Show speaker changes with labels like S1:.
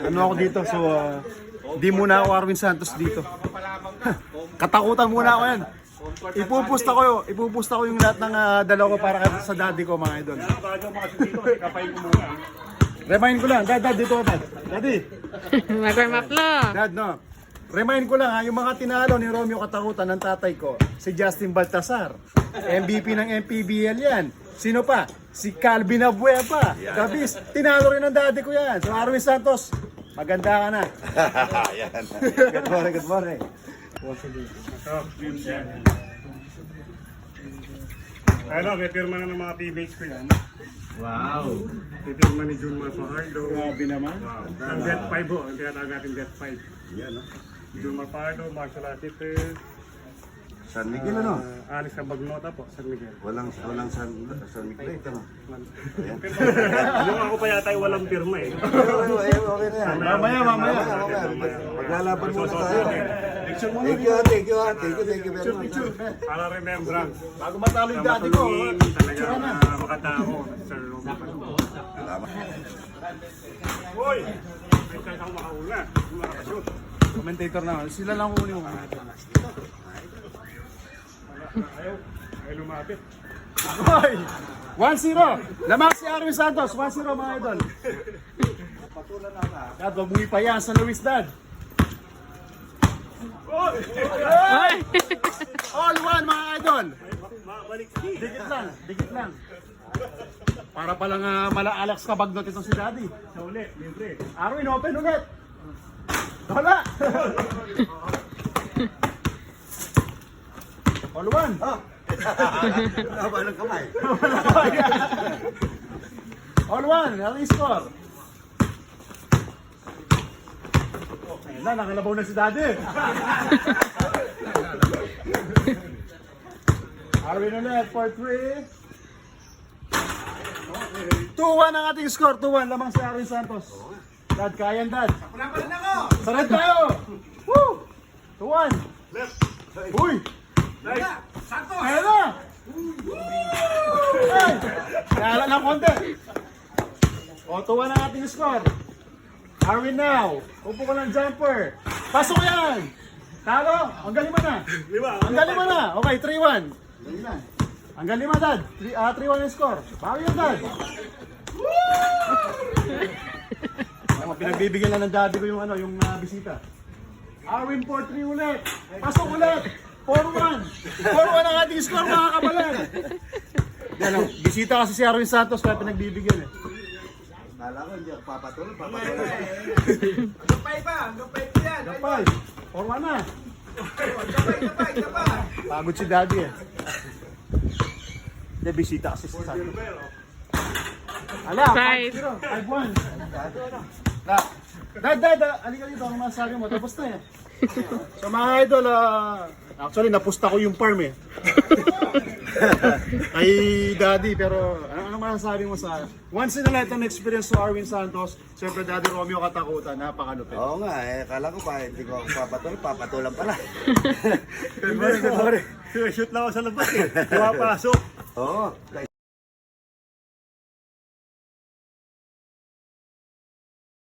S1: Ano ako dito, so di muna ako Arwin Santos dito. Katakutan muna ako yan. Ipupusta ko yung lahat ng dalaw ko para sa daddy ko, mga idol. Remind ko lang, dad, dito, dad. Daddy.
S2: Mag-warm up lo.
S1: Dad, no. Remind ko lang ha, yung mga tinalo ni Romeo Katakutan ng tatay ko, si Justin Baltasar. MVP ng MPBL yan. Sino pa? Si Calvin Abueva. Kabis, tinalo rin ng daddy ko yan. So Arwin Santos, maganda ka na.
S3: Yan.
S1: Good morning, good morning.
S4: Ano, may pirma na ng mga teammates ko yan.
S1: Wow.
S4: May pirma ni Junmar Fajardo.
S1: Grabe naman.
S4: Wow. Ang Death 5 ho, ang tinatawag natin Death 5.
S3: Yan, no?
S4: Junmar Fajardo, Marshall Atite,
S3: San Miguel, ano?
S4: Alex Abagnota po, San Miguel.
S3: Walang San Miguel, ano?
S4: Yung ako pa yata ay walang pirma eh.
S3: Okay na yan.
S1: Mamaya.
S3: Maglalaban muna tayo. Thank you very much.
S4: Para remembrance.
S1: Bago matalo yung daddy ko,
S4: Talaga makatao, Sir Roman.
S3: Salamat.
S4: Hoy! May chance akong makauna. Makakashoot.
S1: commentator na. Sila lang kunin mo.
S4: Ayaw lumapit.
S1: Hoy! 1-0. Lamang si Arwin Santos. 1-0 mga idol. Dad, wag mo ipayaan sa Luis, Dad.
S2: Ay!
S1: All one mga idol.
S4: Mabalik.
S1: Dikit lang. Para palang mala-Alex Cabagnot itong si Daddy.
S4: Sa uli, libre.
S1: Arwin, open ulit. Wala. All one.
S3: Haba ng kamay.
S1: All one. Ang score. Ayun na, nakalabaw na si Daddy. Arwin ulit for 3. 2-1 ang ating score. 2-1 lamang si Arwin Santos. Dad, kayan Dad. Sarad tayo. Woo! 2-1.
S4: Left.
S1: Uy!
S4: Right.
S1: Ayan na! Ay! Kaya lang konti. O, 2-1 ang ating score. Arwin now. Upo ka ng jumper. Pasok yan! Talo! Ang galing mo na.
S4: Lima.
S1: Ang galing mo na. Okay, 3-1. Ang galing mo, Dad. 3-1 yung score. Bawi yan, Dad. Pinagbibigyan na ng daddy ko yung bisita. Arwin 4-3 ulit. Pasok ulit. 4-1. 4-1 ang ating score, mga kabalan. Yan, bisita kasi si Arwin Santos kaya pinagbibigyan eh.
S3: Kala ko hindi ako papatuloy.
S1: Gapay. 4-1 na. Pagod si daddy eh. Hindi, bisita kasi si Santos. Ala, 5-1. Dad, halika dito, ang masasabi mo, tapos na eh. So mga idol, actually napusta ko yung farm eh. Kay Daddy, pero ano masasabi mo sa once in a lifetime experience to Arwin Santos, siyempre Daddy Romeo Katakutan, napakalupit.
S3: Oo nga, kala ko pa, hindi ko papatuloy, papatulan pala.
S4: Good morning. Shoot lang ako sa labas eh. Pumapasok.
S3: Oo.